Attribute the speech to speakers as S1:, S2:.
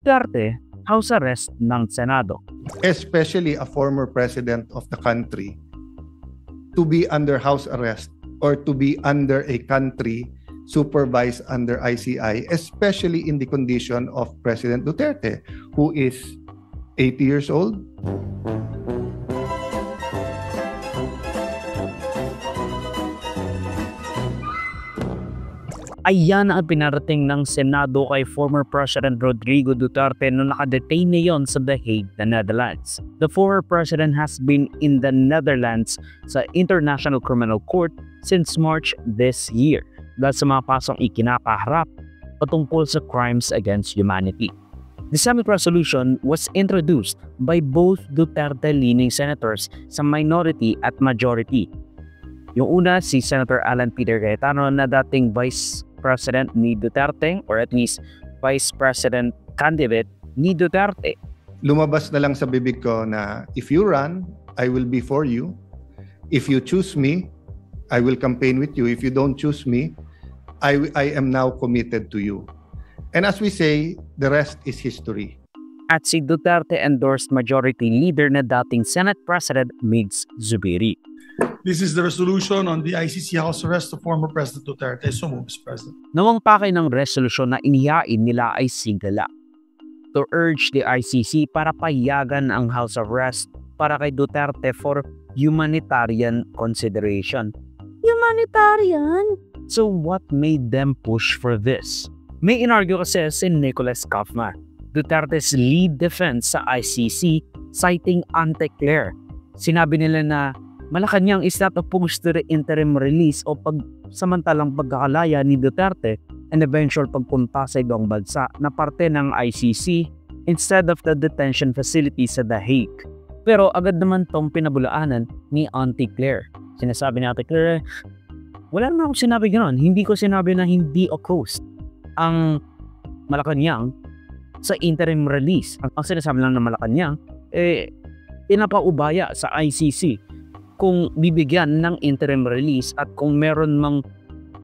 S1: Duterte, house arrest ng Senado.
S2: Especially a former president of the country to be under house arrest or to be under a country supervised under ICI, especially in the condition of President Duterte, who is 80 years old.
S1: Ayan ang pinarating ng Senado kay former President Rodrigo Duterte nung nakadetain niyon sa The Hague, the Netherlands. The former president has been in the Netherlands sa International Criminal Court since March this year dahil sa mga pasong ikinapaharap patungkol sa crimes against humanity. The Senate resolution was introduced by both Duterte-leaning senators sa minority at majority. Yung una, si Senator Alan Peter Cayetano na dating Vice President ni Duterte or at least Vice President candidate ni Duterte.
S2: Lumabas na lang sa bibig ko na if you run, I will be for you. If you choose me, I will campaign with you. If you don't choose me, I am now committed to you. And as we say, the rest is history.
S1: At si Duterte endorsed Majority Leader na dating Senate President Migs Zubiri.
S3: This is the resolution on the ICC house arrest of former President Duterte. So moves, President.
S1: Nawang pakay ng resolusyon na inihain nila ay sigala to urge the ICC para payagan ang house arrest para kay Duterte for humanitarian consideration. Humanitarian? So what made them push for this? May inargue kasi si Nicholas Kaufman, Duterte's lead defense sa ICC, citing Anticlair. Sinabi nila na Malacanang is not opposed to the interim release o samantalang pagkakalaya ni Duterte and eventual pagpunta sa ibang bansa na parte ng ICC instead of the detention facility sa The Hague. Pero agad naman tong pinabulaanan ni Auntie Claire. Sinasabi ni Auntie Claire, wala naman akong sinabi gano'n. Hindi ko sinabi na hindi opposed ang Malacanang sa interim release. Ang sinasabi lang ng Malacanang, pinapaubaya sa ICC kung bibigyan ng interim release at kung meron mang